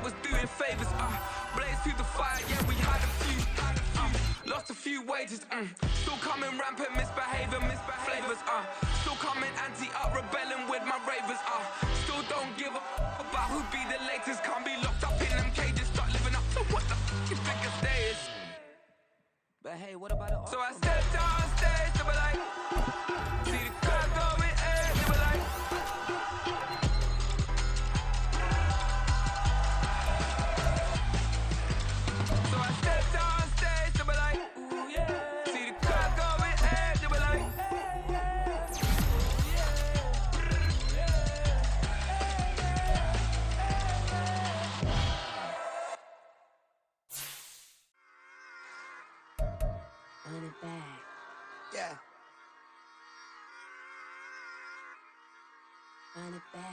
was doing favors, blaze through the fire, yeah, we had a few, lost a few wages, still coming rampant, misbehaving, flavors, still coming anti-up, rebelling with my ravers, still don't give a about who be the latest, can't be locked up in them cages, start living up to what the you think a day is. But hey, what about it? So I stepped on stage, they were like, see the crowd going, they were like, so I stepped on stage, they were like, ooh yeah. See the crowd going, they were like, ooh yeah. Run it back. Yeah. Run it back.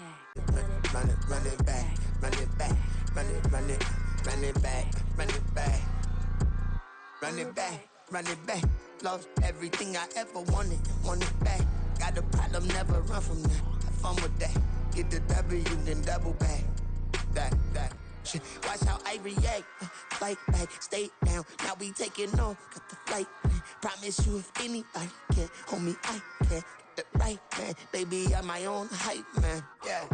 Run it back. Run it back. Run it back. Run it back. Run it back. Run it back. Lost everything I ever wanted. Want it back. Got a problem, never run from that. Have fun with that. Get the W, then double back. That. Shit. Watch how I react. Fight back, stay down. Now we taking off. Got the flight. Promise you if anybody can hold me, I can. Get the right man. Baby, I'm my own hype man. Yeah.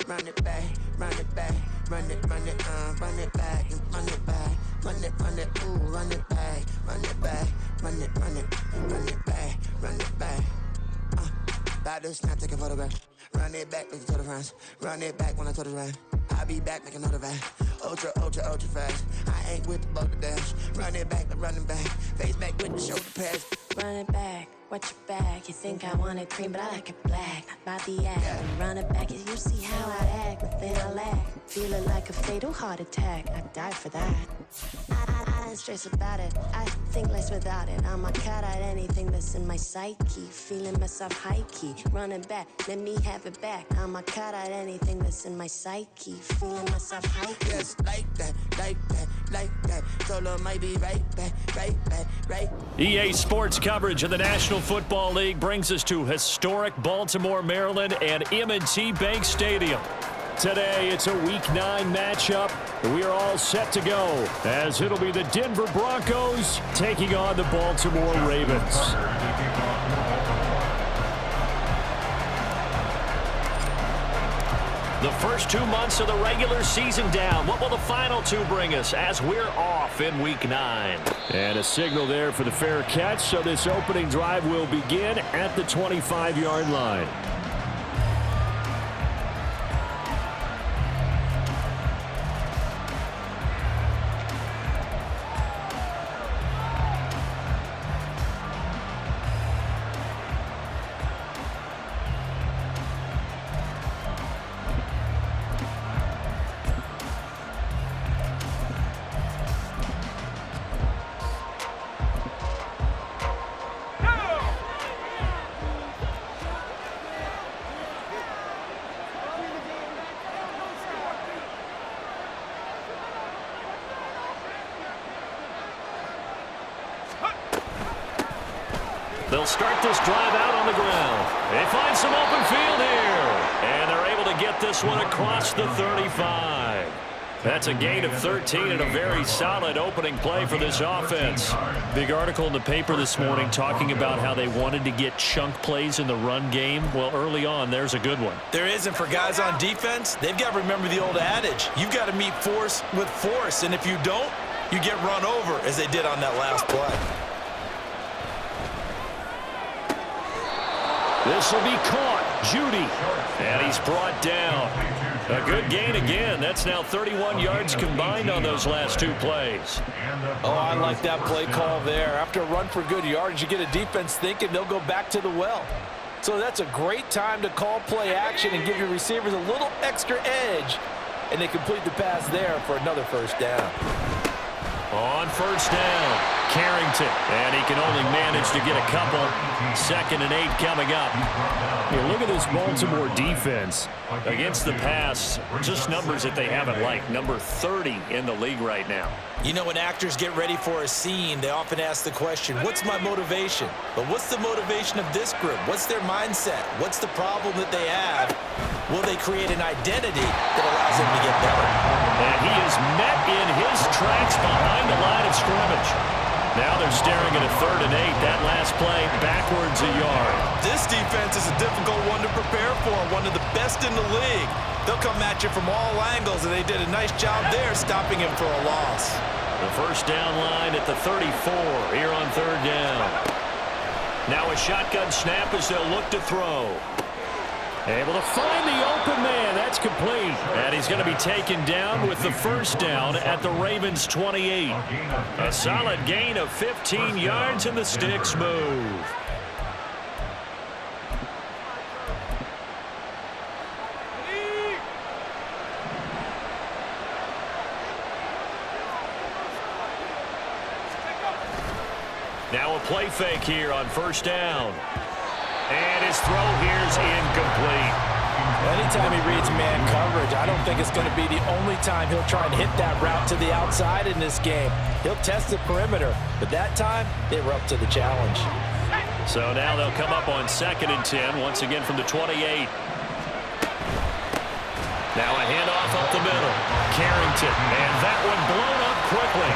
Run it back, run it back, run it back, and run it back, run it, ooh, run it back, run it back, run it back, run it back. About to snap, take a photograph. Run it back, make it to the friends. Run it back when I told it right. I'll be back, make another back. Ultra fast. I ain't with the boat to dash. Run it back, running back. Face back with the shoulder pads. Run it back, watch your back. You think I want it cream, but I like it black. Not by the act. Yeah. Run it back, you see how I act. Nothing I lack. Feeling like a fatal heart attack. I'd die for that. I ain't stressed about it. I think less without it. I'ma cut out anything that's in my psyche. Feeling myself high key. Running back, let me have it back. I'ma cut out anything that's in my psyche. Feeling myself high key. Yes, like that. Solo might be right back. EA Sports coverage of the National Football League brings us to historic Baltimore, Maryland, and M&T Bank Stadium. Today, it's a Week 9 matchup. We are all set to go, as it'll be the Denver Broncos taking on the Baltimore Ravens. The first 2 months of the regular season down. What will the final two bring us as we're off in Week 9? And a signal there for the fair catch, so this opening drive will begin at the 25-yard line. They'll start this drive out on the ground. They find some open field here. And they're able to get this one across the 35. That's a gain of 13 and a very solid opening play for this offense. Big article in the paper this morning talking about how they wanted to get chunk plays in the run game. Well, early on, there's a good one. There isn't for guys on defense. They've got to remember the old adage. You've got to meet force with force. And if you don't, you get run over, as they did on that last play. This will be caught. Judy. And he's brought down. A good gain again. That's now 31 yards combined on those last two plays. Oh, I like that play call there. After a run for good yards, you get a defense thinking they'll go back to the well. So that's a great time to call play action and give your receivers a little extra edge. And they complete the pass there for another first down. On first down, Carrington, and he can only manage to get a couple. 2nd and 8 coming up. Yeah, look at this Baltimore defense. Against the pass, just numbers that they haven't liked. Number 30 in the league right now. You know, when actors get ready for a scene, they often ask the question, what's my motivation? But what's the motivation of this group? What's their mindset? What's the problem that they have? Will they create an identity that allows them to get better? And he is met in his tracks behind the line of scrimmage. Now they're staring at a 3rd and 8. That last play, backwards a yard. This defense is a difficult one to prepare for, one of the best in the league. They'll come at you from all angles, and they did a nice job there stopping him for a loss. The first down line at the 34 here on 3rd down. Now a shotgun snap as they'll look to throw. Able to find the open man. That's complete. And he's going to be taken down with the first down at the Ravens' 28. A solid gain of 15 yards, and the sticks move. Now a play fake here on first down. And his throw here's incomplete. Anytime he reads man coverage, I don't think it's going to be the only time he'll try and hit that route to the outside in this game. He'll test the perimeter, but that time they were up to the challenge. So now they'll come up on 2nd and 10, once again from the 28. Now a handoff up the middle. Carrington, and that one blown up quickly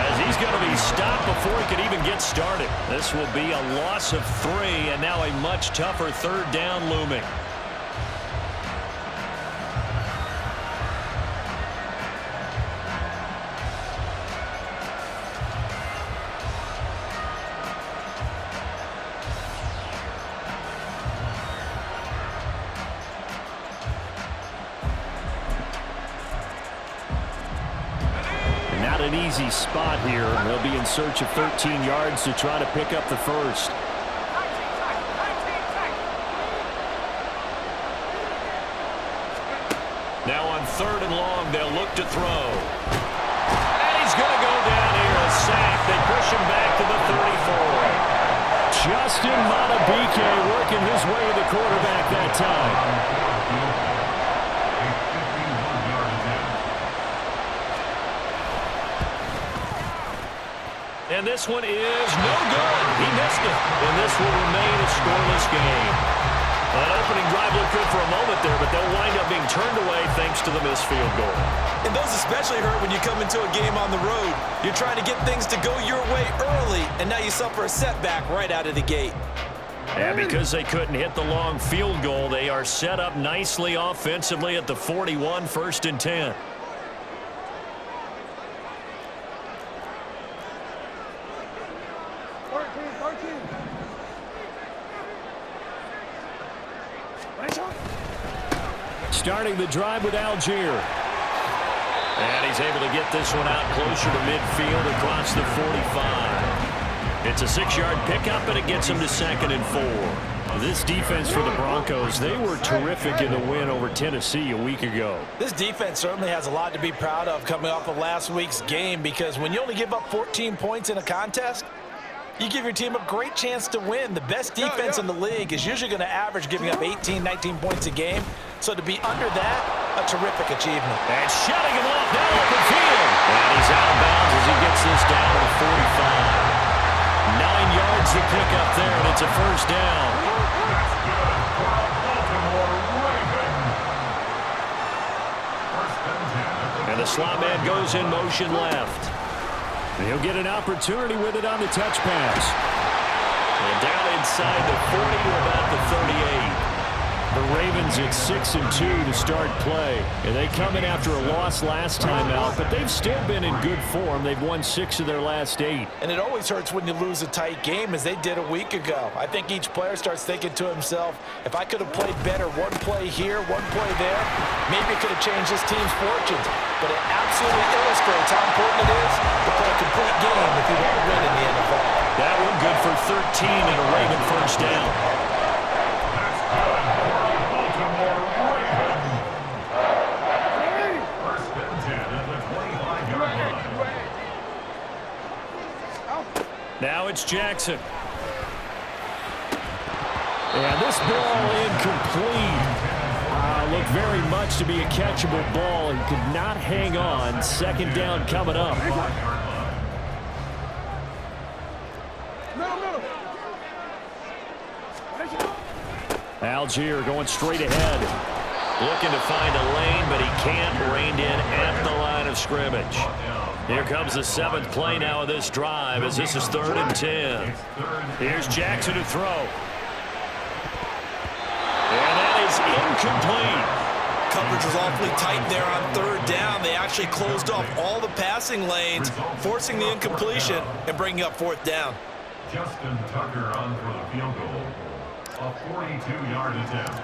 as he's going to be stopped before he could even get started. This will be a loss of 3, and now a much tougher 3rd down looming. Not an easy spot here. They'll be in search of 13 yards to try to pick up the first. Now on 3rd and long, they'll look to throw. And he's going to go down here, a sack. They push him back to the 34. Justin Matabike working his way to the quarterback that time. And this one is no good. He missed it. And this will remain a scoreless game. An opening drive looked good for a moment there, but they'll wind up being turned away thanks to the missed field goal. And those especially hurt when you come into a game on the road. You're trying to get things to go your way early, and now you suffer a setback right out of the gate. And because they couldn't hit the long field goal, they are set up nicely offensively at the 41, 1st and 10. Starting the drive with Algier. And he's able to get this one out closer to midfield across the 45. It's a 6-yard pickup, and it gets him to 2nd and 4. This defense for the Broncos, they were terrific in the win over Tennessee a week ago. This defense certainly has a lot to be proud of coming off of last week's game, because when you only give up 14 points in a contest, you give your team a great chance to win. The best defense in the league is usually going to average giving up 18, 19 points a game. So to be under that, a terrific achievement. And shutting him off down open field. And he's out of bounds as he gets this down to the 45. 9 yards to pick up there, and it's a first down. And the slot man goes in motion left. He'll get an opportunity with it on the touch pass. And down inside the 40 to about the 38. The Ravens at 6-2 to start play. And they come in after a loss last time out, but they've still been in good form. They've won 6 of their last 8. And it always hurts when you lose a tight game, as they did a week ago. I think each player starts thinking to himself, if I could have played better one play here, one play there, maybe it could have changed this team's fortunes. But it absolutely illustrates how important it is to play a complete game if you want to win in the NFL. That one good for 13 and a Raven first down. it's Jackson. And this ball incomplete. Looked very much to be a catchable ball. He could not hang on. Second down coming up. Algier going straight ahead. Looking to find a lane, but he can't. Reined in at the line of scrimmage. Here comes the 7th play now of this drive as this is 3rd and 10. Here's Jackson to throw. And that is incomplete. Coverage was awfully tight there on 3rd down. They actually closed off all the passing lanes, forcing the incompletion and bringing up 4th down. Justin Tucker on for the field goal. A 42-yard attempt.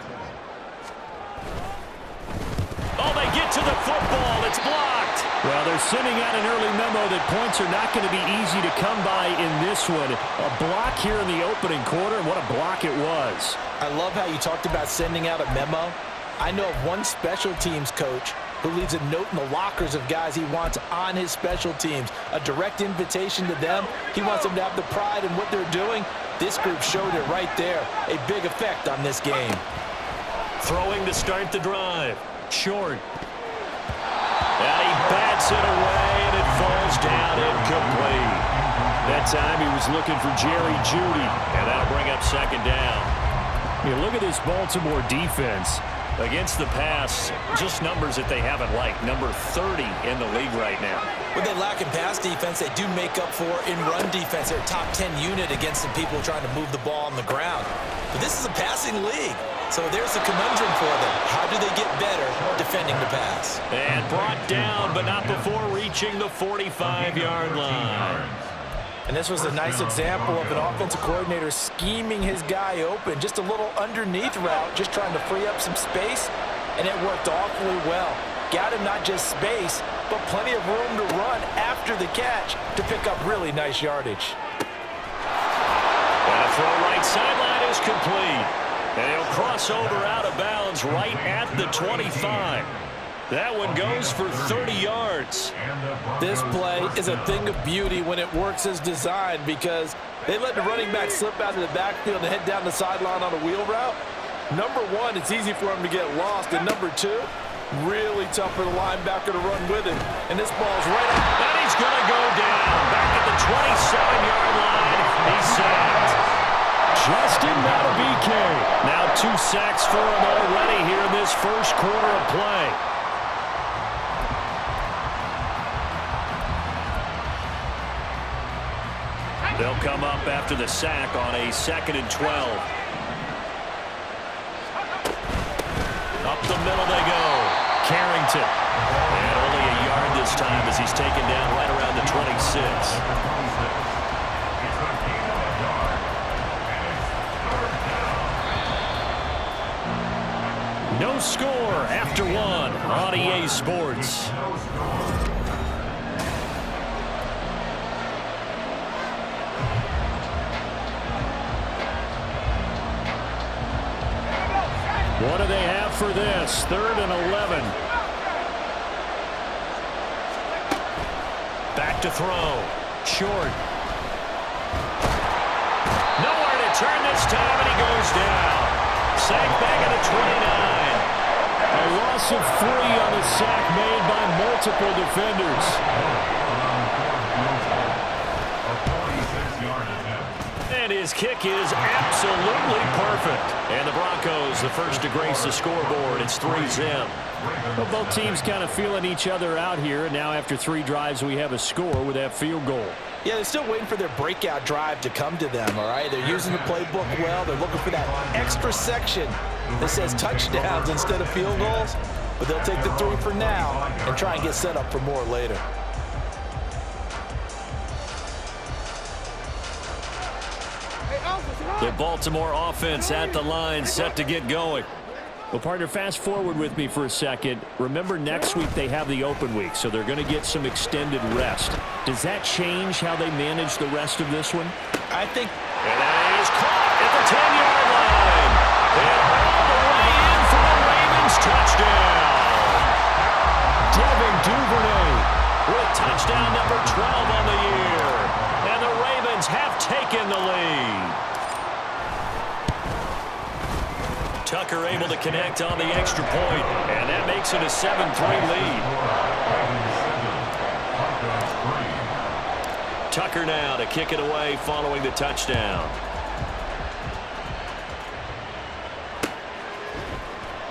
Oh, they get to the football. It's blocked. Well, they're sending out an early memo that points are not going to be easy to come by in this one. A block here in the opening quarter, and what a block it was. I love how you talked about sending out a memo. I know of one special teams coach who leaves a note in the lockers of guys he wants on his special teams. A direct invitation to them. He wants them to have the pride in what they're doing. This group showed it right there. A big effect on this game. Throwing to start the drive. Short. And he bats it away, and it falls down incomplete. That time he was looking for Jerry Jeudy. And that'll bring up 2nd down. You look at this Baltimore defense. Against the pass, just numbers that they haven't liked. Number 30 in the league right now. What they lack in pass defense, they do make up for in run defense. They're a top 10 unit against the people trying to move the ball on the ground. But this is a passing league. So there's a conundrum for them. How do they get better defending the pass? And brought down, but not before reaching the 45-yard line. And this was a nice example of an offensive coordinator scheming his guy open. Just a little underneath route, just trying to free up some space, and it worked awfully well. Got him not just space, but plenty of room to run after the catch to pick up really nice yardage. And a throw right sideline is complete. And he'll cross over out of bounds right at the 25. That one goes for 30 yards. This play is a thing of beauty when it works as designed because they let the running back slip out of the backfield and head down the sideline on a wheel route. Number one, it's easy for him to get lost. And number two, really tough for the linebacker to run with him. And this ball's right up. And he's going to go down. Back at the 27-yard line. He's sacked. Justin Madubuike. Now 2 sacks for him already here in this first quarter of play. They'll come up after the sack on a 2nd and 12. Up the middle they go. Carrington. And only a yard this time as he's taken down right around the 26. No score after one on EA Sports. What do they have for this? 3rd and 11. Back to throw. Short. Nowhere to turn this time, and he goes down. Sacked back at the 29. A loss of 3 on the sack made by multiple defenders. And his kick is absolutely perfect. And the Broncos, the first to grace the scoreboard. It's 3-0. Well, both teams kind of feeling each other out here. And now after 3 drives, we have a score with that field goal. Yeah, they're still waiting for their breakout drive to come to them, all right? They're using the playbook well. They're looking for that extra section that says touchdowns instead of field goals. But they'll take the 3 for now and try and get set up for more later. The Baltimore offense at the line, set to get going. Well, partner, fast forward with me for a second. Remember, next week they have the open week, so they're going to get some extended rest. Does that change how they manage the rest of this one? I think. And that is caught at the 10-yard line. And all the way in for the Ravens touchdown. Devin Duvernay with touchdown number 12 on the year. And the Ravens Ravens have taken the lead. Tucker able to connect on the extra point, and that makes it a 7-3 lead. Tucker now to kick it away following the touchdown.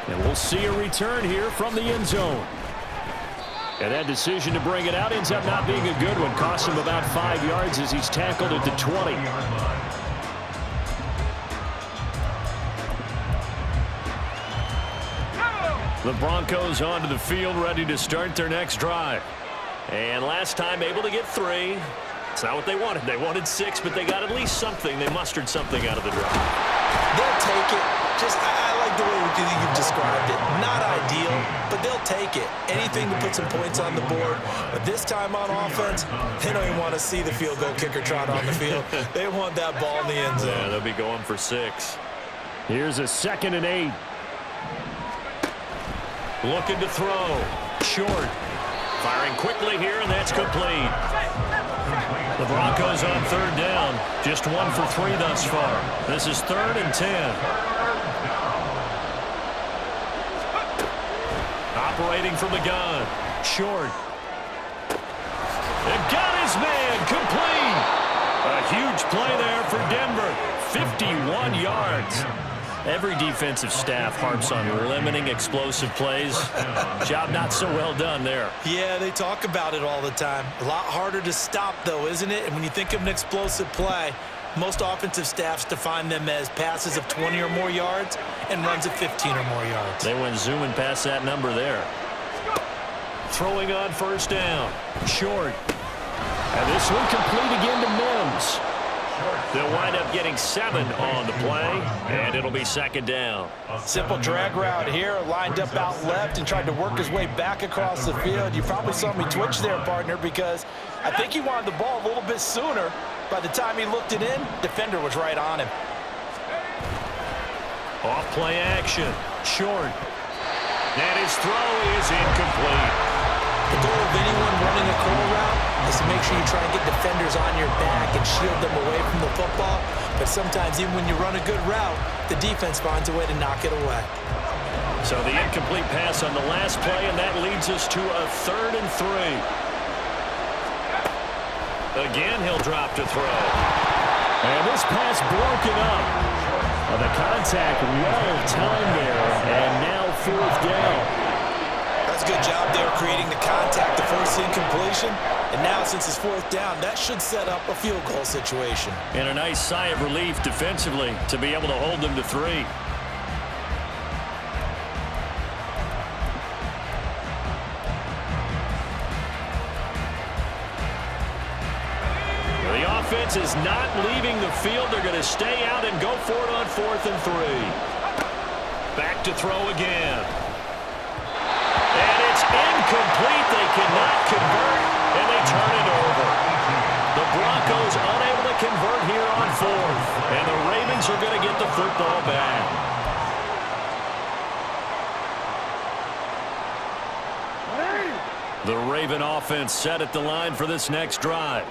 And we'll see a return here from the end zone. And that decision to bring it out ends up not being a good one. Costs him about 5 yards as he's tackled at the 20. The Broncos onto the field, ready to start their next drive. And last time able to get 3. It's not what they wanted. They wanted 6, but they got at least something. They mustered something out of the drive. They'll take it. I like the way you've described it. Not ideal, but they'll take it. Anything to put some points on the board. But this time on offense, they don't even want to see the field goal kicker trot on the field. They want that ball in the end zone. Yeah, they'll be going for 6. Here's a 2nd and 8. Looking to throw. Short. Firing quickly here, and that's complete. The Broncos on 3rd down. Just 1 for 3 thus far. This is 3rd and 10. Operating from the gun. Short. And got his man. Complete. A huge play there for Denver. 51 yards. Every defensive staff harps on limiting explosive plays. Job not so well done there. Yeah, they talk about it all the time. A lot harder to stop, though, isn't it? And when you think of an explosive play, most offensive staffs define them as passes of 20 or more yards and runs of 15 or more yards. They went zooming past that number there. Throwing on 1st down. Short. And this one complete again to Mims. They'll wind up getting 7 on the play, and it'll be 2nd down. Simple drag route here, lined up out left and tried to work his way back across the field. You probably saw me twitch there, partner, because I think he wanted the ball a little bit sooner. By the time he looked it in, defender was right on him. Off play action. Short. And his throw is incomplete. The goal of anyone running a curl route is to make sure you try and get defenders on your back and shield them away from the football. But sometimes even when you run a good route, the defense finds a way to knock it away. So the incomplete pass on the last play, and that leads us to a 3rd and 3. Again, he'll drop to throw. And this pass broken up. The contact well timed there, and now 4th down. That's a good job there creating the contact, the first incompletion. And now since it's 4th down, that should set up a field goal situation. And a nice sigh of relief defensively to be able to hold them to 3. The offense is not leaving the field. They're going to stay out and go for it on 4th and 3. Back to throw again. And it's incomplete. They cannot convert, and they turn it over. The Broncos unable to convert here on 4th, and the Ravens are going to get the football back. The Raven offense set at the line for this next drive.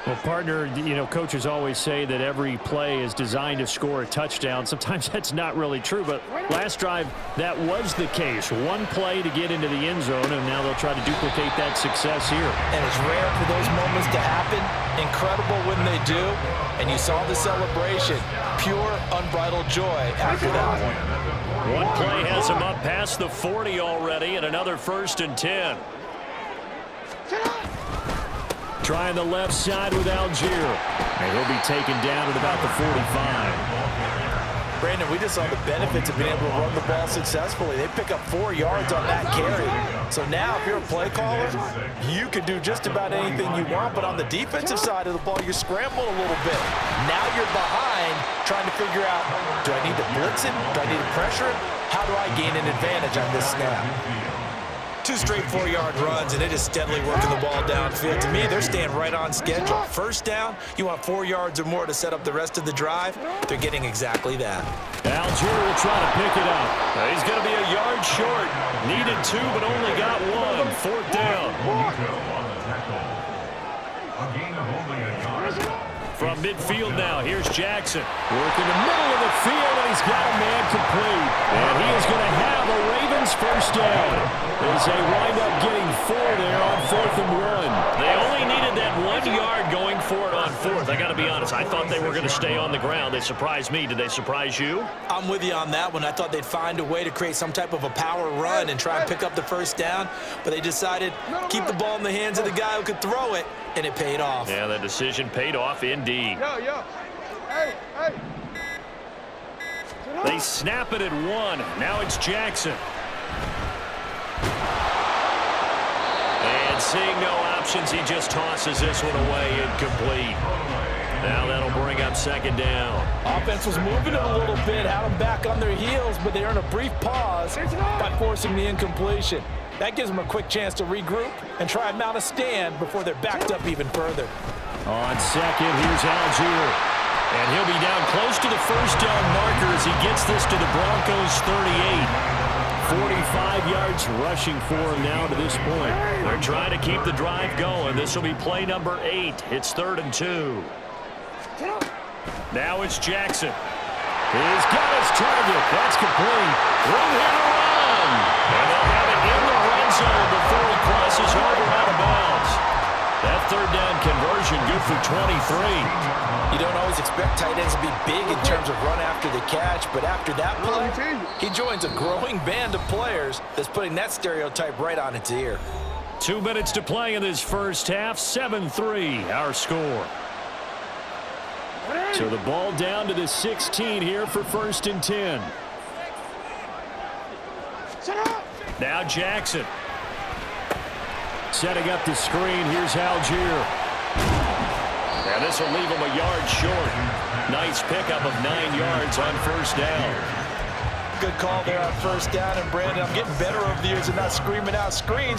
Well, partner, you know, coaches always say that every play is designed to score a touchdown. Sometimes that's not really true, but last drive, that was the case. One play to get into the end zone, and now they'll try to duplicate that success here. And it's rare for those moments to happen. Incredible when they do. And you saw the celebration. Pure, unbridled joy after that one. One play has him up past the 40 already, and another 1st and 10. Trying the left side with Algier. And he'll be taken down at about the 45. Brandon, we just saw the benefits of being able to run the ball successfully. They pick up 4 yards on that carry. So now if you're a play caller, you can do just about anything you want. But on the defensive side of the ball, you're scrambling a little bit. Now you're behind trying to figure out, do I need to blitz him? Do I need to pressure him? How do I gain an advantage on this snap? 2 straight 4-yard runs, and it is steadily working the ball downfield. To me, they're staying right on schedule. 1st down, you want 4 yards or more to set up the rest of the drive. They're getting exactly that. Algier will try to pick it up. He's going to be a yard short. Needed 2, but only got 1. 4th down. From midfield now, here's Jackson. Working the middle of the field, and he's got a man complete. And he is going to have a Ravens first down as they wind up getting 4 there on 4th and 1. They only needed that 1 yard going for it on 4th. I got to be honest, I thought they were going to stay on the ground. They surprised me. Did they surprise you? I'm with you on that one. I thought they'd find a way to create some type of a power run and try and pick up the first down, but they decided keep the ball in the hands of the guy who could throw it, and it paid off. Yeah, that decision paid off indeed. Hey. They snap it at 1. Now it's Jackson. And seeing no options, he just tosses this one away, incomplete. Now that'll bring up 2nd down. Offense was moving it a little bit, had them back on their heels, but they earned a brief pause by forcing the incompletion. That gives them a quick chance to regroup and try and mount a stand before they're backed up even further. On 2nd, here's Algier. And he'll be down close to the first down marker as he gets this to the Broncos' 38. 45 yards rushing for him now to this point. They're trying to keep the drive going. This will be play number 8. It's 3rd and 2. Now it's Jackson. He's got his target. That's complete. Room here to run. And they'll have it in the red zone before he crosses over out of bounds. That 3rd down conversion good for 23. You don't always expect tight ends to be big in terms of run after the catch, but after that play, he joins a growing band of players that's putting that stereotype right on its ear. 2 minutes to play in this first half. 7-3 our score. So the ball down to the 16 here for 1st and 10. Now Jackson. Setting up the screen. Here's Algier. And this will leave him a yard short. Nice pickup of 9 yards on 1st down. Good call there on 1st down. And Brandon, I'm getting better over the years and not screaming out screen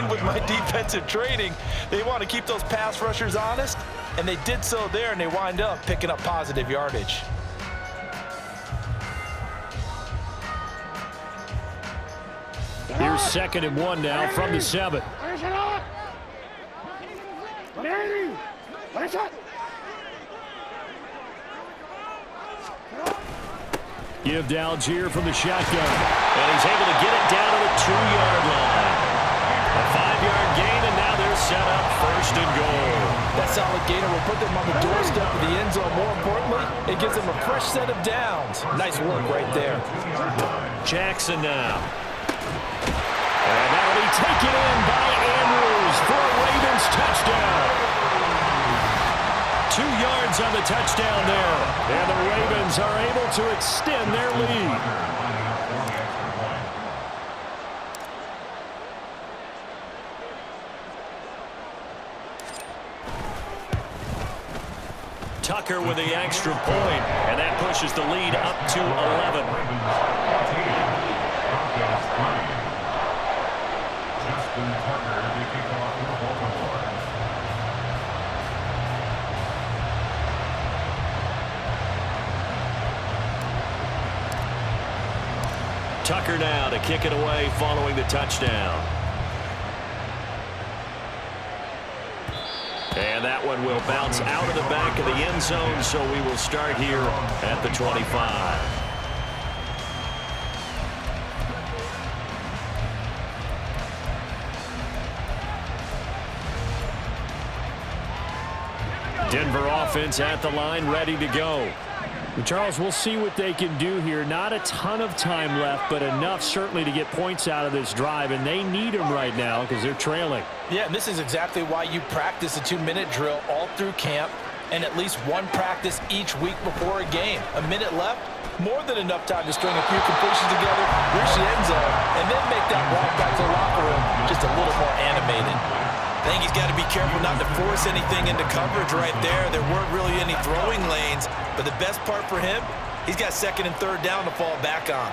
with my defensive training. They want to keep those pass rushers honest, and they did so there, and they wind up picking up positive yardage. Here's 2nd and 1 now from the 7. Give to Algier from the shotgun. And he's able to get it down to the 2-yard line. A 5-yard gain, and now they're set up 1st and goal. That solid gainer will put them on the doorstep of the end zone. More importantly, it gives them a fresh set of downs. Nice work right there. Jackson now. And that'll be taken in by Andrews for a Ravens touchdown. 2 yards on the touchdown there. And the Ravens are able to extend their lead. Tucker with the extra point, and that pushes the lead up to 11. Tucker now to kick it away following the touchdown. And that one will bounce out of the back of the end zone, so we will start here at the 25. Denver offense at the line, ready to go. Charles, we'll see what they can do here. Not a ton of time left, but enough certainly to get points out of this drive, and they need them right now because they're trailing. Yeah, and this is exactly why you practice a 2-minute drill all through camp and at least one practice each week before a game. A minute left, more than enough time to string a few completions together, reach the end zone, and then make that walk back to the locker room just a little more animated. I think he's got to be careful not to force anything into coverage right there. There weren't really any throwing lanes, but the best part for him, he's got 2nd and 3rd down to fall back on.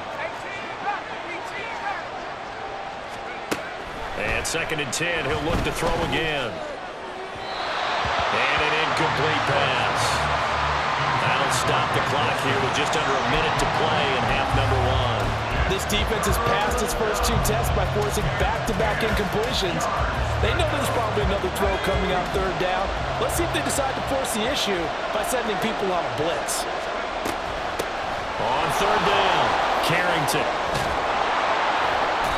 And 2nd and 10, he'll look to throw again. And an incomplete pass. That'll stop the clock here with just under a minute to play in half number 1. This This defense has passed its first 2 tests by forcing back-to-back incompletions. They know there's probably another throw coming out third down. Let's see if they decide to force the issue by sending people on a blitz. On third down, Carrington.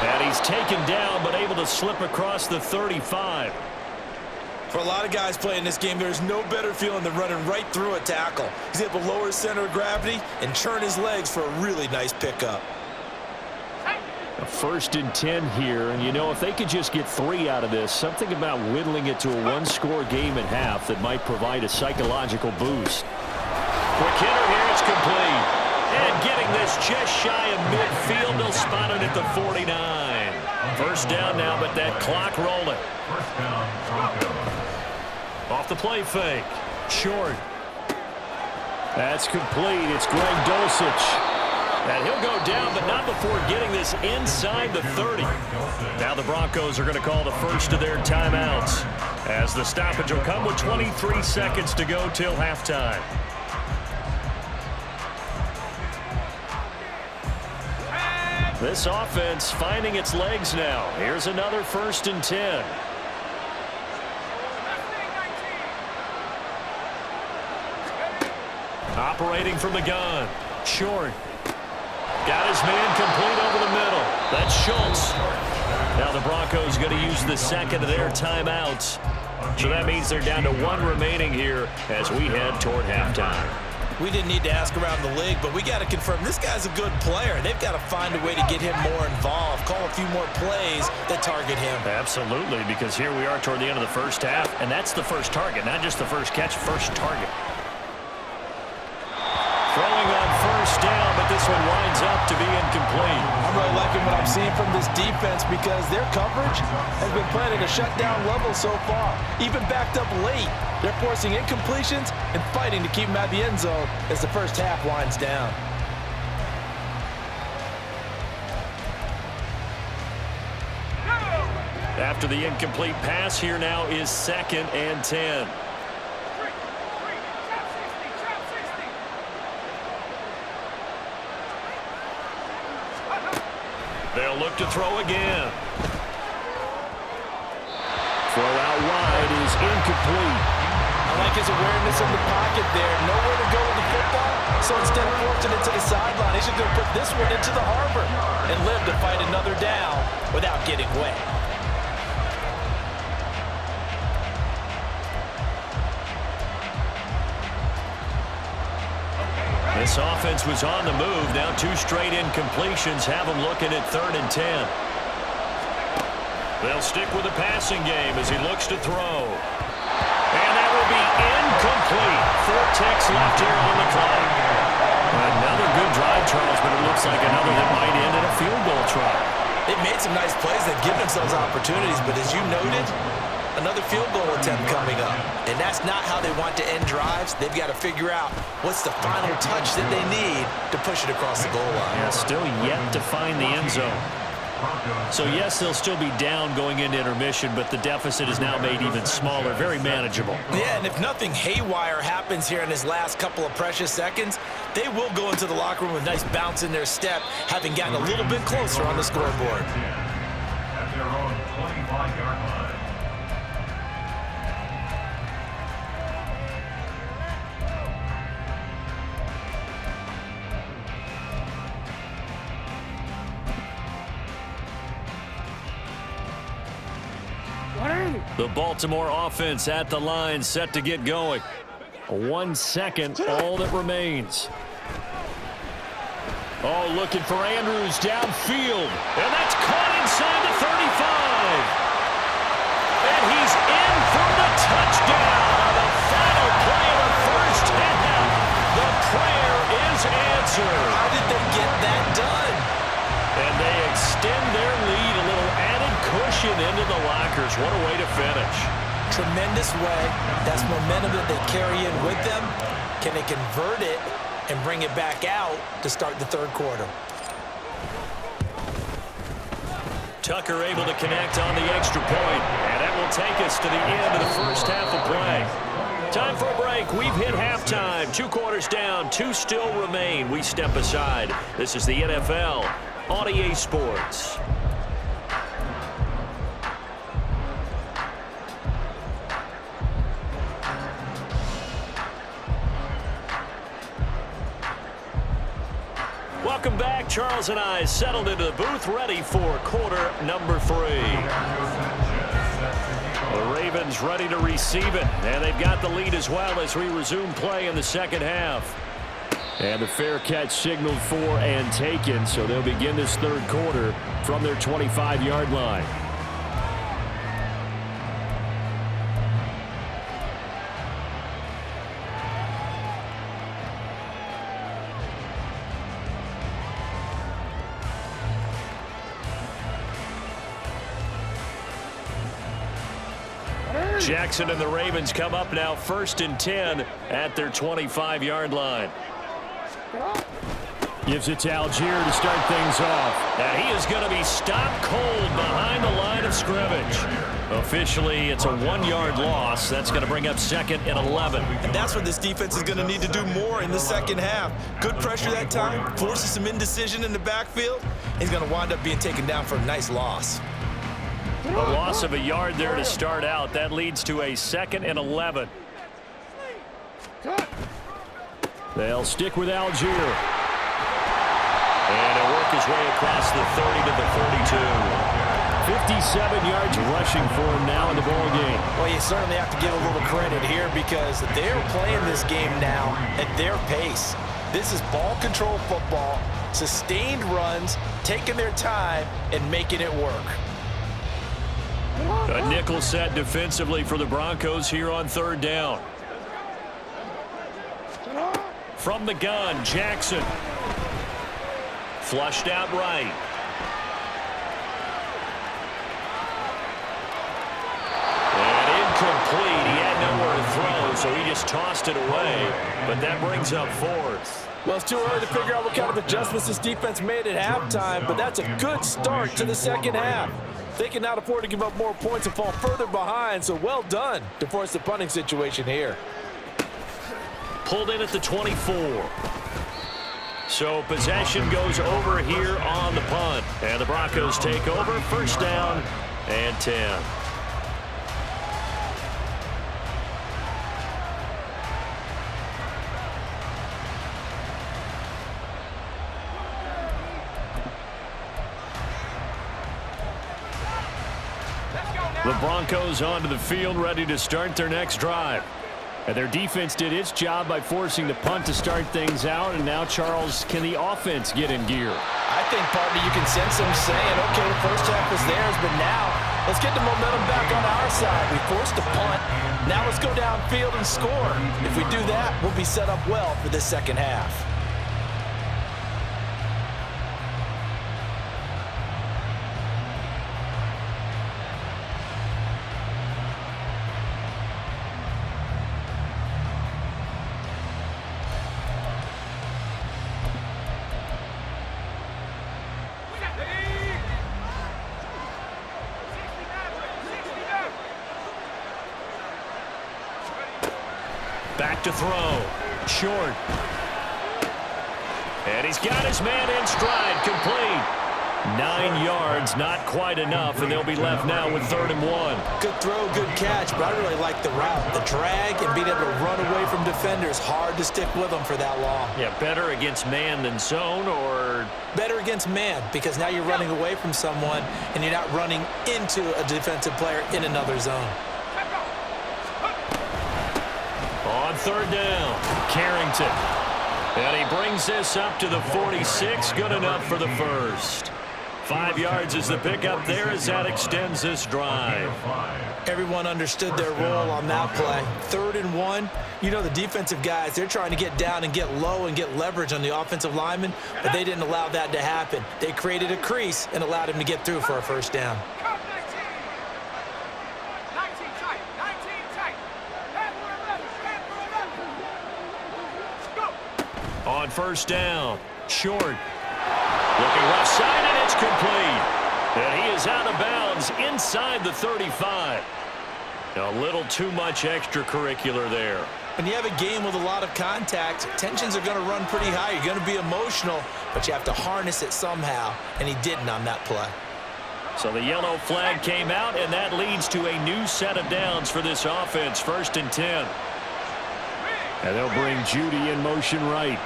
And he's taken down, but able to slip across the 35. For a lot of guys playing this game, there's no better feeling than running right through a tackle. He's able to lower his center of gravity and churn his legs for a really nice pickup. A 1st and 10 here, and you know, if they could just get 3 out of this, something about whittling it to a 1-score game at half that might provide a psychological boost. Quick hitter here, it's complete. And getting this just shy of midfield, they'll spot it at the 49. 1st down now, but that clock rolling. 1st down, Broncos. Off the play fake. Short. That's complete. It's Greg Dulcich. And he'll go down, but not before getting this inside the 30. Now the Broncos are going to call the first of their timeouts, as the stoppage will come with 23 seconds to go till halftime. This offense finding its legs now. Here's another 1st and 10. Operating from the gun. Short. Got his man complete over the middle. That's Schultz. Now the Broncos going to use the second of their timeouts. So that means they're down to 1 remaining here as we head toward halftime. We didn't need to ask around the league, but we got to confirm this guy's a good player. They've got to find a way to get him more involved, call a few more plays that target him. Absolutely, because here we are toward the end of the first half, and that's the first target, not just the first catch, first target. Throwing on 1st down, but this one winds up to be incomplete. I'm really liking what I'm seeing from this defense because their coverage has been playing at a shutdown level so far. Even backed up late, they're forcing incompletions and fighting to keep them out of the end zone as the first half winds down. After the incomplete pass, here now is 2nd and 10. They'll look to throw again. Throw out wide is incomplete. I like his awareness in the pocket there. Nowhere to go with the football, so instead of forcing it to the sideline, he's just going to put this one into the harbor and live to fight another down without getting wet. This offense was on the move. Now 2 straight incompletions have them looking at 3rd and 10. They'll stick with the passing game as he looks to throw. And that will be incomplete. 4 ticks left here on the clock. Another good drive, Charles, but it looks like another that might end in a field goal try. They've made some nice plays. They've given themselves opportunities, but as you noted, another field goal attempt coming up. And that's not how they want to end drives. They've got to figure out what's the final touch that they need to push it across the goal line. Yeah, still yet to find the end zone. So, yes, they'll still be down going into intermission, but the deficit is now made even smaller, very manageable. Yeah, and if nothing haywire happens here in his last couple of precious seconds, they will go into the locker room with a nice bounce in their step, having gotten a little bit closer on the scoreboard. At their own 25-yard line. The Baltimore offense at the line, set to get going. 1 second, all that remains. Oh, looking for Andrews downfield. And that's caught inside the 35. And he's in for the touchdown. The final play of the first half. The prayer is answered. How did they get that done? And they extend their lead, a little added cushion into the lockers. What a way to finish. Tremendous way. That's momentum that they carry in with them. Can they convert it and bring it back out to start the third quarter? Tucker able to connect on the extra point. And that will take us to the end of the first half of play. Time for a break. We've hit halftime. 2 quarters down. 2 still remain. We step aside. This is the NFL on EA Sports. Welcome back. Charles and I settled into the booth, ready for quarter number 3. The Ravens ready to receive it, and they've got the lead as well as we resume play in the second half. And the fair catch signaled for and taken, so they'll begin this third quarter from their 25-yard line. Jackson and the Ravens come up now 1st and 10 at their 25-yard line. Gives it to Algier to start things off. And he is going to be stopped cold behind the line of scrimmage. Officially, it's a 1-yard loss. That's going to bring up 2nd and 11. And that's what this defense is going to need to do more in the second half. Good pressure that time, forces some indecision in the backfield. He's going to wind up being taken down for a nice loss. A loss of a yard there to start out. That leads to a 2nd and 11. They'll stick with Algier. And he'll work his way across the 30 to the 42. 57 yards rushing for him now in the ball game. Well, you certainly have to give a little credit here because they're playing this game now at their pace. This is ball control football, sustained runs, taking their time, and making it work. A nickel set defensively for the Broncos here on 3rd down. From the gun, Jackson. Flushed out right. And incomplete. He had nowhere to throw, so he just tossed it away. But that brings up 4th. Well, it's too early to figure out what kind of adjustments this defense made at halftime, but that's a good start to the second half. They can not afford to give up more points and fall further behind, so well done to force the punting situation here. Pulled in at the 24. So possession goes over here on the punt. And the Broncos take over, 1st down and 10. The Broncos onto the field, ready to start their next drive. And their defense did its job by forcing the punt to start things out. And now, Charles, can the offense get in gear? I think, partner, you can sense them saying, okay, the first half was theirs, but now let's get the momentum back on our side. We forced a punt. Now let's go downfield and score. If we do that, we'll be set up well for this second half. Back to throw. Short. And he's got his man in stride. Complete. 9 yards, not quite enough, and they'll be left now with 3rd and 1. Good throw, good catch, but I really like the route. The drag and being able to run away from defenders. Hard to stick with them for that long. Yeah, better against man than zone, or? Better against man, because now you're running away from someone and you're not running into a defensive player in another zone. On 3rd down, Carrington. And he brings this up to the 46. Good enough for the first. 5 yards is the pickup there as that extends this drive. Everyone understood their role on that play. 3rd and 1. You know the defensive guys, they're trying to get down and get low and get leverage on the offensive lineman, but they didn't allow that to happen. They created a crease and allowed him to get through for a first down. On 1st down, short. Looking left side, and it's complete. And he is out of bounds inside the 35. A little too much extracurricular there. When you have a game with a lot of contact, tensions are going to run pretty high. You're going to be emotional, but you have to harness it somehow, and he didn't on that play. So the yellow flag came out, and that leads to a new set of downs for this offense, 1st and 10. And they'll bring Judy in motion right.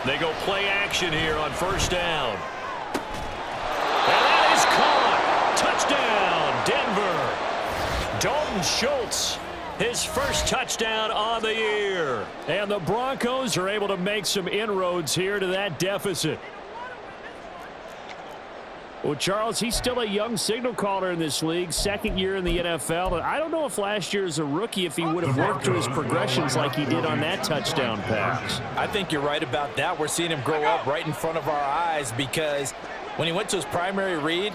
They go play action here on 1st down. And that is caught. Touchdown, Denver. Dalton Schultz, his first touchdown on the year. And the Broncos are able to make some inroads here to that deficit. Well, Charles, he's still a young signal caller in this league, 2nd year in the NFL. And I don't know if last year as a rookie if he would have worked through his progressions like he did on that touchdown pass. I think you're right about that. We're seeing him grow up right in front of our eyes because when he went to his primary read,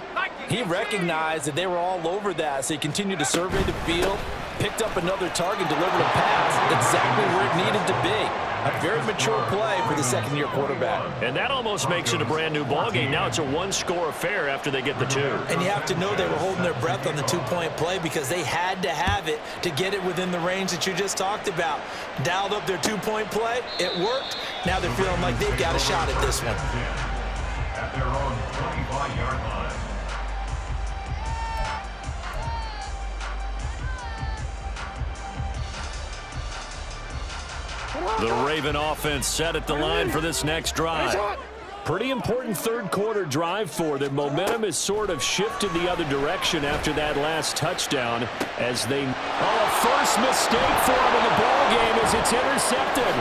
he recognized that they were all over that, so he continued to survey the field, picked up another target, delivered a pass exactly where it needed to be. A very mature play for the 2nd-year quarterback. And that almost makes it a brand-new ballgame. Now it's a one-score affair after they get the 2. And you have to know they were holding their breath on the 2-point play because they had to have it to get it within the range that you just talked about. Dialed up their 2-point play. It worked. Now they're feeling like they've got a shot at this one. At their own 25-yard line. The Raven offense set at the line for this next drive. Pretty important 3rd quarter drive for them. Momentum has sort of shifted the other direction after that last touchdown as they... Oh, a first mistake for them in the ballgame as it's intercepted.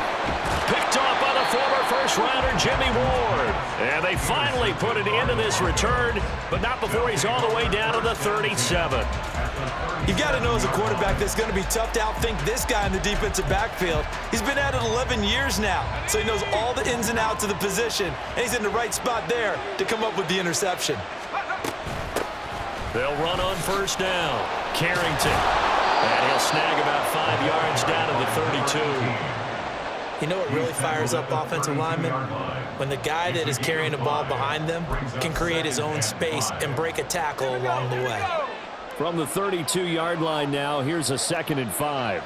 Picked off by the former first-rounder Jimmy Ward. And they finally put it into this return, but not before he's all the way down to the 37. You got to know as a quarterback that's going to be tough to outthink this guy in the defensive backfield. He's been at it 11 years now, so he knows all the ins and outs of the position, and he's in the right spot there to come up with the interception. They'll run on 1st down. Carrington. And he'll snag about 5 yards down to the 32. You know what really fires up offensive linemen? When the guy that is carrying the ball behind them can create his own space and break a tackle along the way. From the 32-yard line now, here's a 2nd and 5.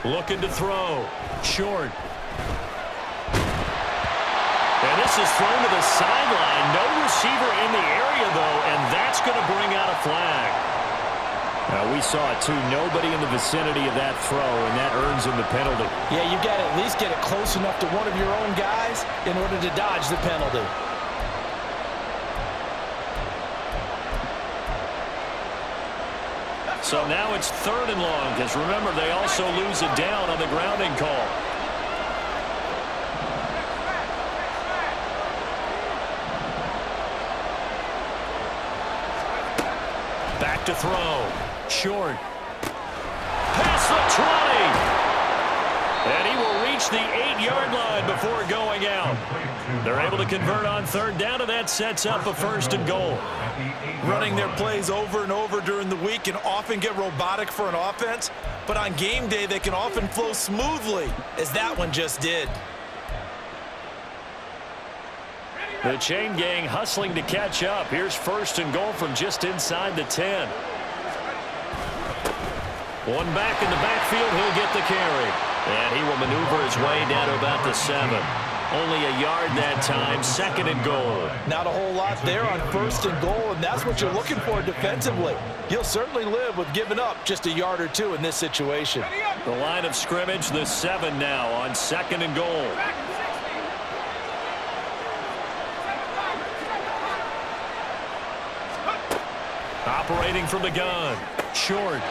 Looking to throw. Short. And this is thrown to the sideline. No receiver in the area, though, and that's going to bring out a flag. We saw it, too. Nobody in the vicinity of that throw, and that earns him the penalty. Yeah, you've got to at least get it close enough to one of your own guys in order to dodge the penalty. So now it's 3rd and long, because remember, they also lose it down on the grounding call. Back to throw. Short. Past the 20. And he will reach the 8-yard line before going out. They're able to convert on 3rd down, and that sets up a 1st and goal. Running their plays over and over during the week can often get robotic for an offense, but on game day they can often flow smoothly, as that one just did. The chain gang hustling to catch up. Here's 1st and goal from just inside the 10. One back in the backfield, he'll get the carry. And he will maneuver his way down to about the 7. Only a yard that time, 2nd and goal. Not a whole lot there on 1st and goal, and that's what you're looking for defensively. You'll certainly live with giving up just a yard or 2 in this situation. The line of scrimmage, the 7 now on 2nd and goal. Operating from the gun. Short.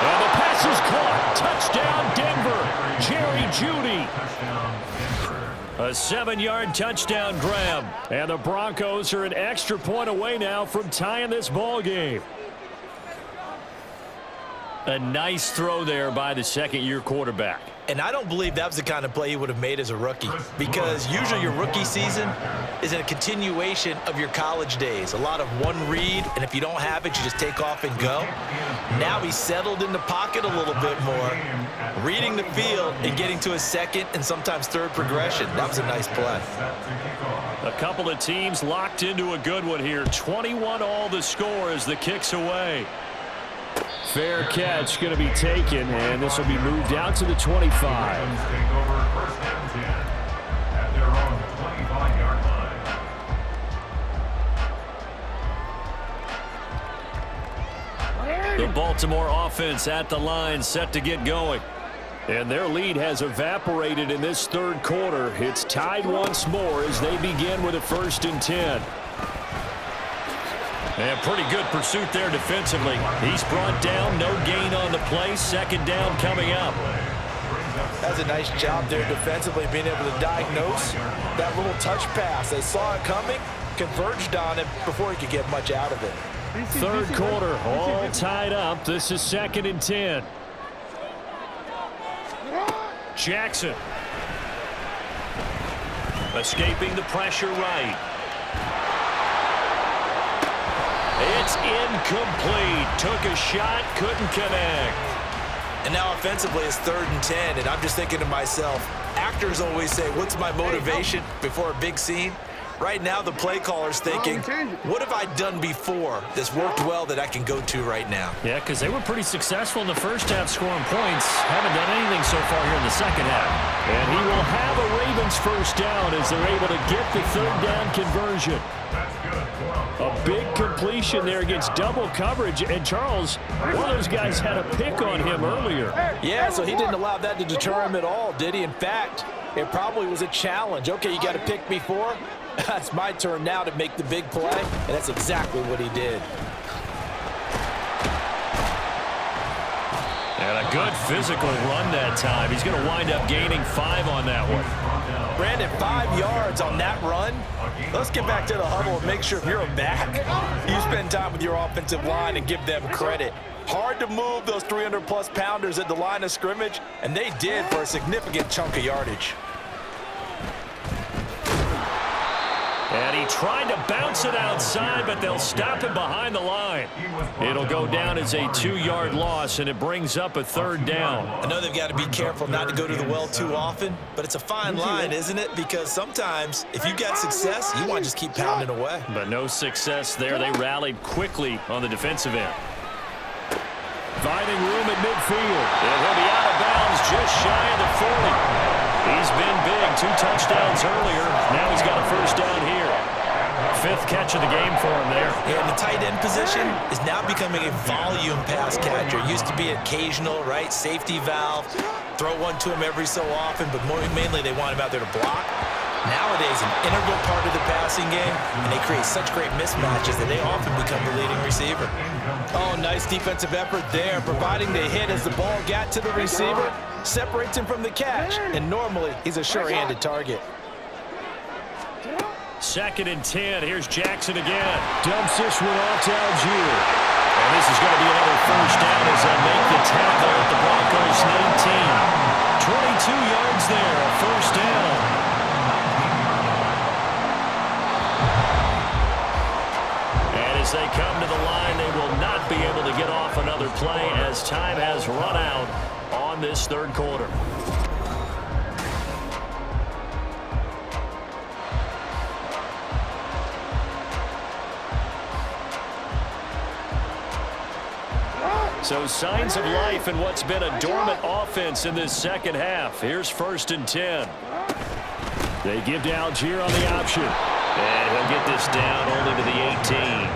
And the pass is caught. Touchdown, Denver. Jerry Jeudy. A 7-yard touchdown grab. And the Broncos are an extra point away now from tying this ball game. A nice throw there by the second-year quarterback. And I don't believe that was the kind of play he would have made as a rookie, because usually your rookie season is a continuation of your college days. A lot of one read, and if you don't have it, you just take off and go. Now he's settled in the pocket a little bit more, reading the field and getting to his second and sometimes third progression. That was a nice play. A couple of teams locked into a good one here. 21-all the score as the kick's away. Fair catch going to be taken, and this will be moved out to the 25. Take over first and 10 at their own 25-yard line. The Baltimore offense at the line, set to get going. And their lead has evaporated in this third quarter. It's tied once more as they begin with a 1st and 10. And pretty good pursuit there defensively. He's brought down, no gain on the play. 2nd down coming up. That's a nice job there defensively, being able to diagnose that little touch pass. They saw it coming, converged on it before he could get much out of it. Third quarter, all tied up. This is 2nd and 10. Jackson. Escaping the pressure right. It's incomplete. Took a shot, couldn't connect. And now offensively it's 3rd and 10, and I'm just thinking to myself, actors always say, what's my motivation before a big scene? Right now the play caller's thinking, what have I done before that's worked well that I can go to right now? Yeah, because they were pretty successful in the first half scoring points. Haven't done anything so far here in the second half. And he will have a Ravens 1st down as they're able to get the 3rd down conversion. A big completion there against double coverage. And Charles, one of those guys had a pick on him earlier. Yeah, so he didn't allow that to deter him at all, did he? In fact, it probably was a challenge. Okay, you got to pick me 4. It's my turn now to make the big play, and that's exactly what he did. And a good physical run that time. He's going to wind up gaining 5 on that one. Brandon, 5 yards on that run. Let's get back to the huddle and make sure if you're a back, you spend time with your offensive line and give them credit. Hard to move those 300-plus pounders at the line of scrimmage, and they did for a significant chunk of yardage. And he tried to bounce it outside, but they'll stop him behind the line. It'll go down as a 2-yard loss, and it brings up a 3rd down. I know they've got to be careful not to go to the well too often, but it's a fine line, isn't it? Because sometimes if you got success, you want to just keep pounding away. But no success there. They rallied quickly on the defensive end. Finding room at midfield. And he'll be out of bounds just shy of the 40. He's been big. 2 touchdowns earlier. Now he's got a 1st down here. 5th catch of the game for him there. Yeah, and the tight end position is now becoming a volume pass catcher. Used to be occasional, right? Safety valve. Throw one to him every so often, but mainly they want him out there to block. Nowadays, an integral part of the passing game, and they create such great mismatches that they often become the leading receiver. Oh, nice defensive effort there, providing the hit as the ball got to the receiver, separates him from the catch, and normally he's a sure-handed target. 2nd and 10. Here's Jackson again. Dumps this one off to Algier. And this is going to be another 1st down as they make the tackle at the Broncos 19. 22 yards there, a 1st down. As they come to the line, they will not be able to get off another play as time has run out on this 3rd quarter. So signs of life in what's been a dormant offense in this second half. Here's 1st and 10. They give to Algier on the option. And he'll get this down only to the 18.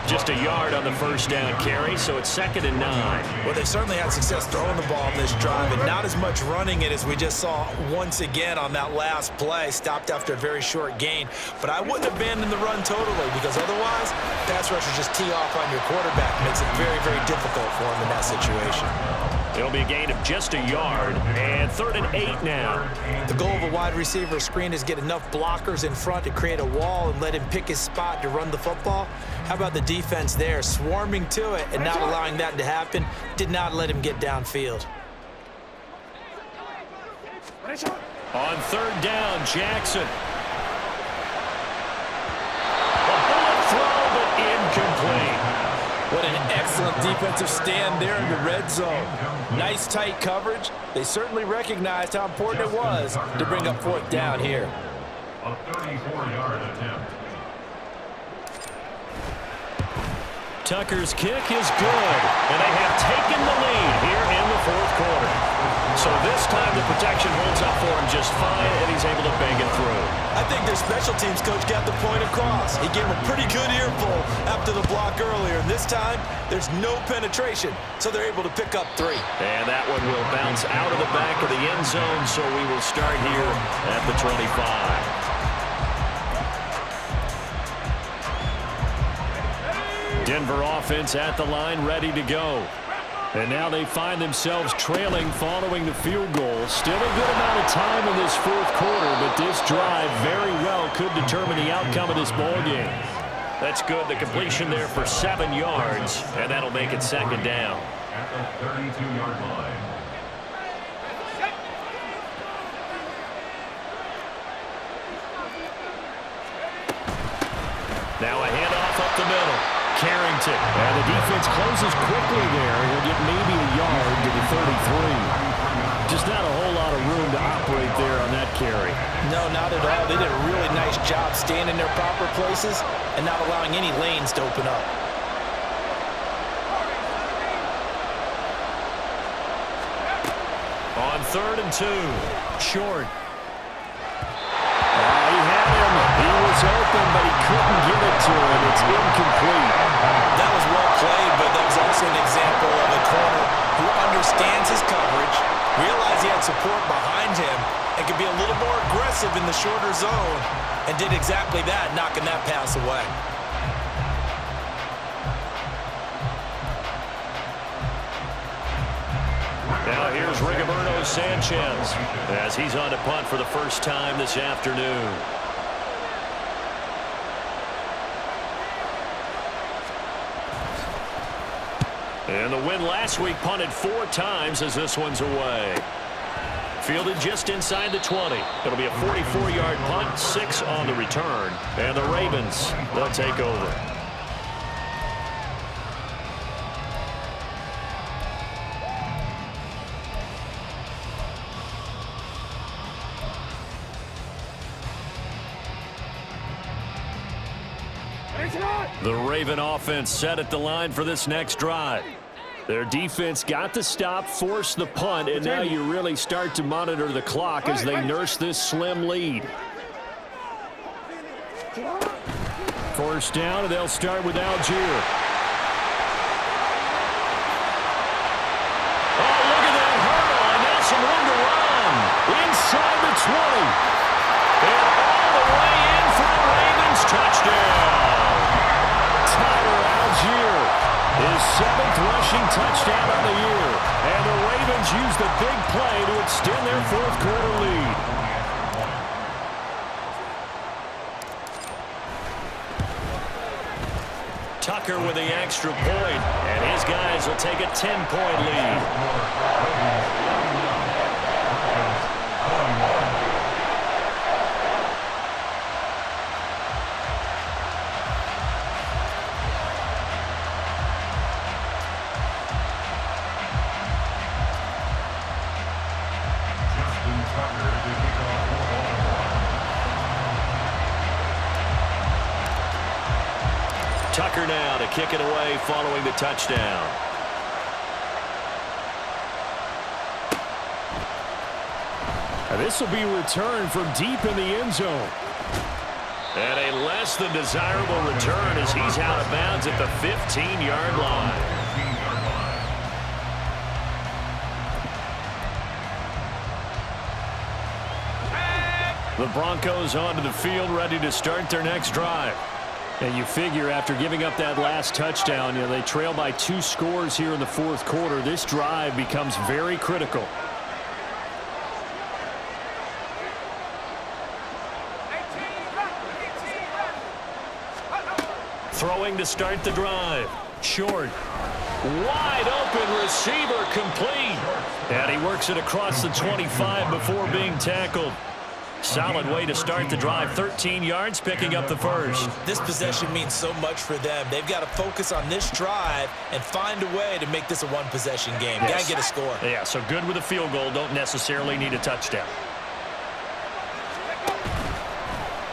Just a yard on the 1st down carry, so it's 2nd and 9. Well, they certainly had success throwing the ball on this drive, and not as much running it as we just saw once again on that last play. Stopped after a very short gain. But I wouldn't abandon the run totally, because otherwise, pass rushers just tee off on your quarterback. Makes it very, very difficult for him in that situation. It'll be a gain of just a yard, and 3rd and 8 now. The goal of a wide receiver screen is get enough blockers in front to create a wall and let him pick his spot to run the football. How about the defense there, swarming to it and not allowing that to happen? Did not let him get downfield. On 3rd down, Jackson. A bullet throw, but incomplete. What an excellent defensive stand there in the red zone. Nice tight coverage. They certainly recognized how important it was to bring up 4th down here. A 34-yard attempt. Tucker's kick is good, and they have taken the lead here in the 4th quarter. So this time the protection holds up for him just fine, and he's able to bang it through. I think their special teams coach got the point across. He gave him a pretty good earful after the block earlier, and this time there's no penetration, so they're able to pick up 3. And that one will bounce out of the back of the end zone, so we will start here at the 25. Denver offense at the line, ready to go. And now they find themselves trailing following the field goal. Still a good amount of time in this 4th quarter, but this drive very well could determine the outcome of this ball game. That's good. The completion there for 7 yards, and that'll make it 2nd down. At the 32-yard line. Now a handoff up the middle. Carrington. And the defense closes quickly there. He'll get maybe a yard to the 33. Just not a whole lot of room to operate there on that carry. No, not at all. They did a really nice job staying in their proper places and not allowing any lanes to open up. On 3rd and 2. Short. He had him. He was open, but he couldn't get it to him. It's incomplete. That was well played, but that was also an example of a corner who understands his coverage, realized he had support behind him, and could be a little more aggressive in the shorter zone, and did exactly that, knocking that pass away. Now here's Rigoberto Sanchez as he's on to punt for the first time this afternoon. And the win last week punted 4 times as this one's away. Fielded just inside the 20. It'll be a 44-yard punt, 6 on the return. And the Ravens, they'll take over. The Raven offense set at the line for this next drive. Their defense got the stop, forced the punt, and now you really start to monitor the clock as they nurse this slim lead. 1st down, and they'll start with Algier. Oh, look at that hurdle, and now some room to run. Inside the 20. And all the way in for the Ravens touchdown. Algier, his 7th rushing touchdown on the year. And the Ravens use the big play to extend their 4th quarter lead. Tucker with the extra point, and his guys will take a 10-point lead. Tucker now to kick it away following the touchdown. And this will be returned from deep in the end zone. And a less than desirable return as he's out of bounds at the 15-yard line. The Broncos onto the field ready to start their next drive. And you figure after giving up that last touchdown, they trail by 2 scores here in the fourth quarter. This drive becomes very critical. Throwing to start the drive. Short. Wide open receiver complete. And he works it across the 25 before being tackled. Solid way to start the drive. 13 yards, picking up the first. This possession means so much for them. They've got to focus on this drive and find a way to make this a one-possession game. Yes. Got to get a score. Yeah, so good with a field goal. Don't necessarily need a touchdown.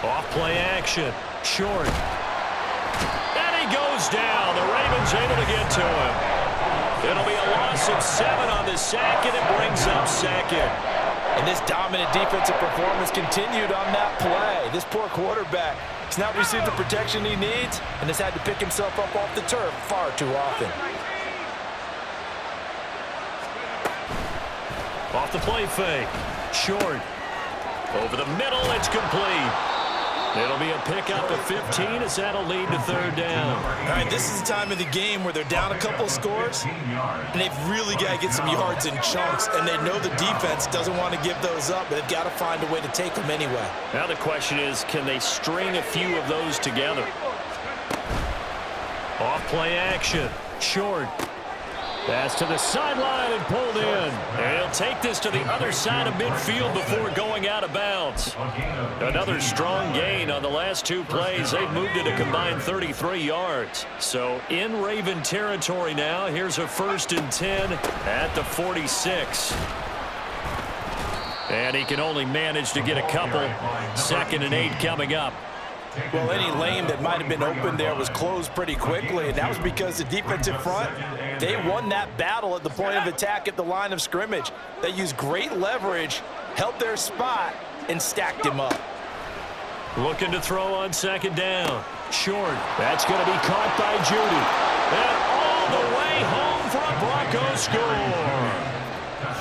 Off play action. Short. And he goes down. The Ravens able to get to him. It'll be a loss of 7 on the sack, and it brings up second. And this dominant defensive performance continued on that play. This poor quarterback has not received the protection he needs and has had to pick himself up off the turf far too often. Off the play fake. Short. Over the middle, it's complete. It'll be a pickup of 15 as that'll lead to third down. All right, this is the time of the game where they're down a couple of scores, and they've really got to get some yards in chunks, and they know the defense doesn't want to give those up, but they've got to find a way to take them anyway. Now the question is, can they string a few of those together? Off play action. Short. Pass to the sideline and pulled in. And he'll take this to the other side of midfield before going out of bounds. Another strong gain on the last 2 plays. They've moved it a combined 33 yards. So in Raven territory now. Here's a 1st and 10 at the 46. And he can only manage to get a couple. 2nd and 8 coming up. Well, any lane that might have been open there was closed pretty quickly, and that was because the defensive front, they won that battle at the point of attack at the line of scrimmage. They used great leverage, held their spot, and stacked him up. Looking to throw on 2nd down. Short. That's going to be caught by Judy. And all the way home for a Bronco score.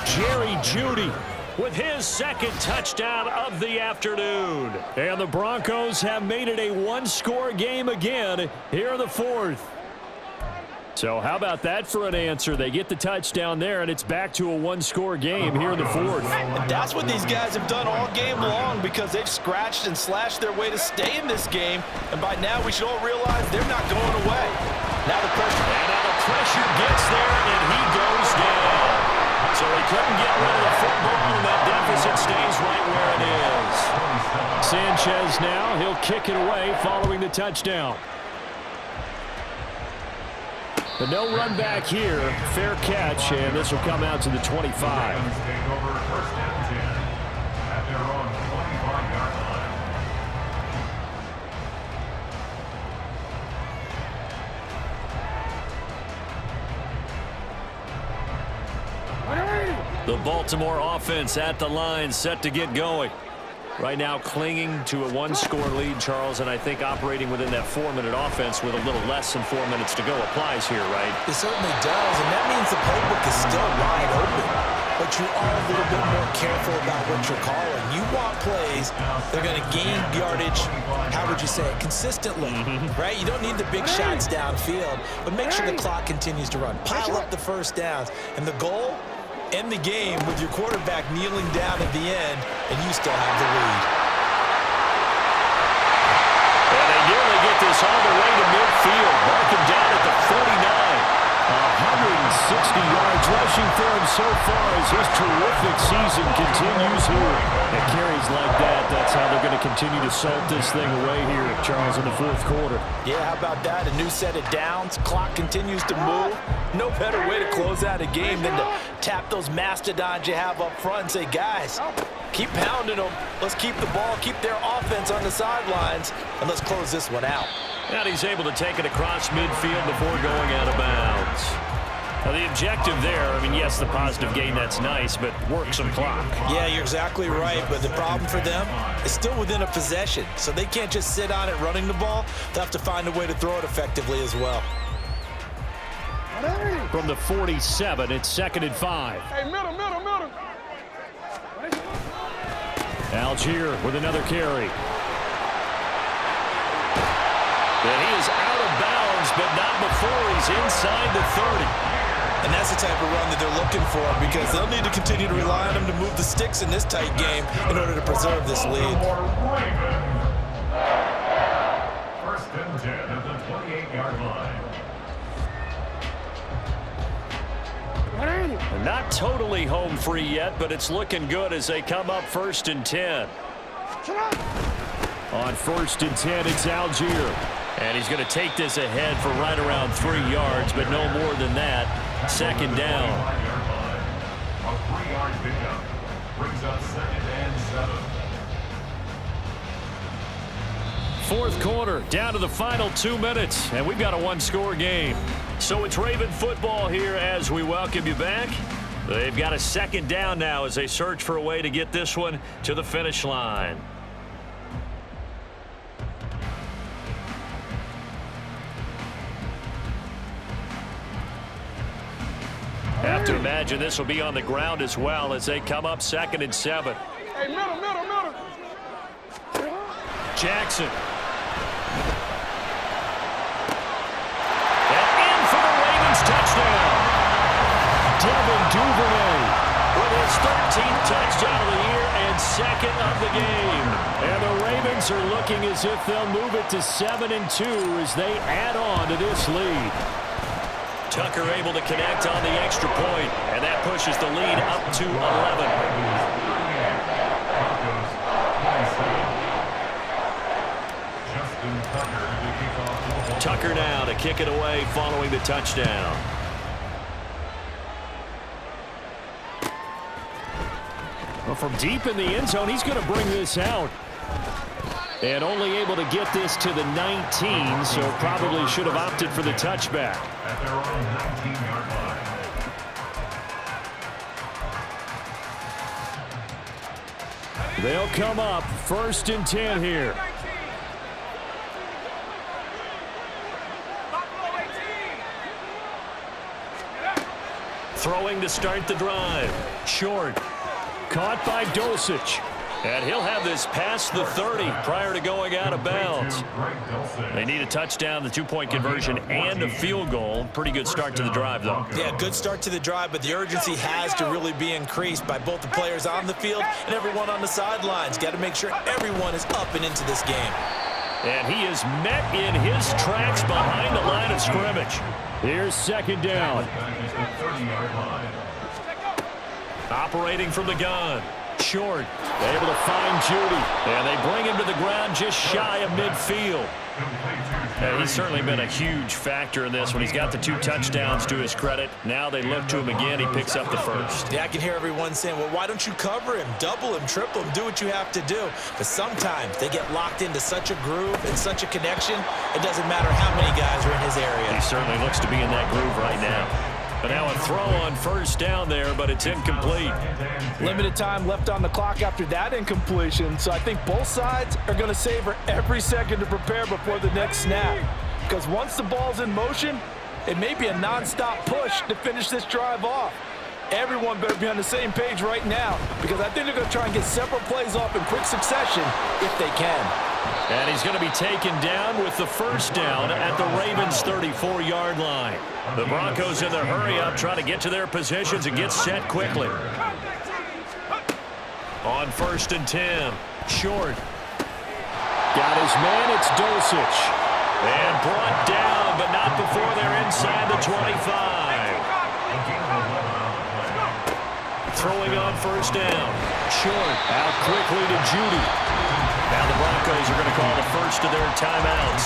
Jerry Judy with his 2nd touchdown of the afternoon. And the Broncos have made it a 1-score game again here in the 4th. So how about that for an answer? They get the touchdown there, and it's back to a 1-score game here in the 4th. And that's what these guys have done all game long because they've scratched and slashed their way to stay in this game. And by now, we should all realize they're not going away. Now the pressure gets there, and he goes down. So he couldn't get rid of the football, and that deficit stays right where it is. Sanchez now, he'll kick it away following the touchdown. But no run back here. Fair catch, and this will come out to the 25. The Baltimore offense at the line, set to get going. Right now clinging to a 1-score lead, Charles, and I think operating within that 4-minute offense with a little less than 4 minutes to go applies here, right? It certainly does, and that means the playbook is still wide open. But you are a little bit more careful about what you're calling. You want plays that are going to gain yardage, how would you say it, consistently, right? You don't need the big shots downfield, but make sure the clock continues to run. Pile up the first downs, and the goal, end the game with your quarterback kneeling down at the end, and you still have the lead. And they nearly get this all the way to midfield. Marking down at the 49. 160 yards rushing for him so far as his terrific season continues here. And carries like that, that's how they're going to continue to salt this thing away here, Charles, in the 4th quarter. Yeah, how about that? A new set of downs. Clock continues to move. No better way to close out a game than to tap those mastodons you have up front and say, guys, keep pounding them. Let's keep the ball, keep their offense on the sidelines, and let's close this one out. And he's able to take it across midfield before going out of bounds. Now, the objective there, I mean, yes, the positive gain, that's nice, but work some clock. Yeah, you're exactly right, but the problem for them is still within a possession, so they can't just sit on it running the ball. They'll have to find a way to throw it effectively as well. From the 47, it's 2nd and 5. Hey, middle. Algier with another carry. And he is out of bounds, but not before he's inside the 30. And that's the type of run that they're looking for, because they'll need to continue to rely on him to move the sticks in this tight game in order to preserve this lead. First and 10 at the 28-yard line. Not totally home free yet, but it's looking good as they come up 1st and 10. On 1st and 10, it's Algier. And he's going to take this ahead for right around 3 yards, but no more than that. 2nd down. A 3-yard pickup brings up 2nd and 7. 4th quarter, down to the final 2 minutes, and we've got a one-score game. So it's Raven football here as we welcome you back. They've got a 2nd down now as they search for a way to get this one to the finish line. Have to imagine this will be on the ground as well as they come up 2nd and 7. Hey, middle. Jackson. And in for the Ravens touchdown. Devin Duvernay With his 13th touchdown of the year and 2nd of the game. And the Ravens are looking as if they'll move it to 7-2 as they add on to this lead. Tucker able to connect on the extra point, and that pushes the lead up to 11. Tucker now to kick it away following the touchdown. Well, from deep in the end zone, he's going to bring this out. And only able to get this to the 19, so probably should have opted for the touchback. At their own 19-yard line. They'll come up 1st and 10 here. Throwing to start the drive. Short. Caught by Dulcich. And he'll have this past the 30 prior to going out of bounds. They need a touchdown, the 2-point conversion, and a field goal. Pretty good start to the drive, though. Yeah, good start to the drive, but the urgency has to really be increased by both the players on the field and everyone on the sidelines. Got to make sure everyone is up and into this game. And he is met in his tracks behind the line of scrimmage. Here's 2nd down. Operating from the gun. Short. Able to find Judy. And they bring him to the ground just shy of midfield. And he's certainly been a huge factor in this when he's got the 2 touchdowns to his credit. Now they look to him again. He picks up the 1st. Yeah, I can hear everyone saying, well, why don't you cover him, double him, triple him, do what you have to do. But sometimes they get locked into such a groove and such a connection, it doesn't matter how many guys are in his area. He certainly looks to be in that groove right now. But now a throw on 1st down there, but it's incomplete. Limited time left on the clock after that incompletion, so I think both sides are going to savor every second to prepare before the next snap. Because once the ball's in motion, it may be a nonstop push to finish this drive off. Everyone better be on the same page right now, because I think they're going to try and get several plays off in quick succession if they can. And he's going to be taken down with the 1st down at the Ravens' 34-yard line. The Broncos in their hurry-up trying to get to their positions and get set quickly. On 1st and 10, Short. Got his man, it's Dulcich. And brought down, but not before they're inside the 25. Throwing on 1st down. Short. Out quickly to Judy. Now the Broncos are going to call the first of their timeouts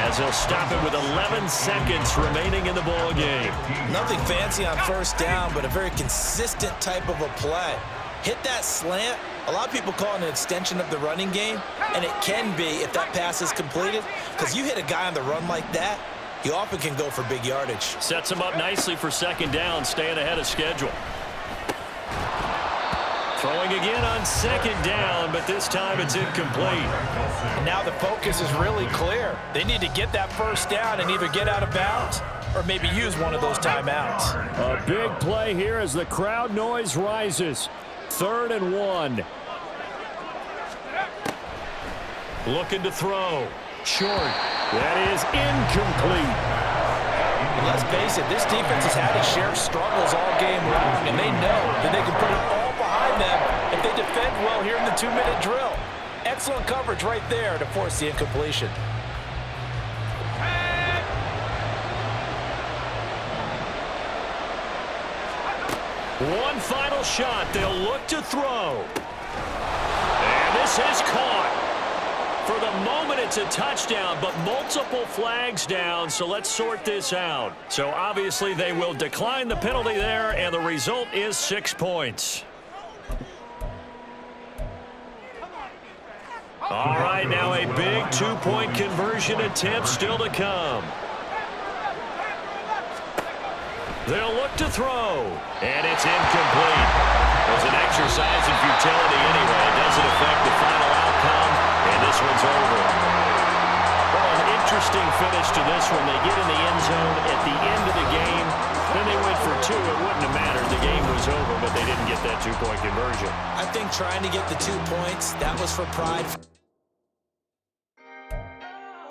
as they'll stop it with 11 seconds remaining in the ball game. Nothing fancy on 1st down, but a very consistent type of a play. Hit that slant. A lot of people call it an extension of the running game, and it can be if that pass is completed, because you hit a guy on the run like that, he often can go for big yardage. Sets him up nicely for 2nd down, staying ahead of schedule. Throwing again on 2nd down, but this time it's incomplete. And now the focus is really clear. They need to get that 1st down and either get out of bounds or maybe use one of those timeouts. A big play here as the crowd noise rises. 3rd and 1. Looking to throw. Short. That is incomplete. Let's face it, this defense has had its share of struggles all game long, and they know that they can put it all behind them if they defend well here in the 2-minute drill. Excellent coverage right there to force the incompletion. One final shot. They'll look to throw. And this is caught. For the moment, it's a touchdown, but multiple flags down, so let's sort this out. So obviously they will decline the penalty there, and the result is 6 points. All right, now a big 2-point conversion attempt still to come. They'll look to throw, and it's incomplete. It was an exercise in futility anyway. It doesn't affect the final outcome, and this one's over. Well, an interesting finish to this one. They get in the end zone at the end of the game. Then they went for 2. It wouldn't have mattered. The game was over, but they didn't get that 2-point conversion. I think trying to get the 2 points, that was for pride.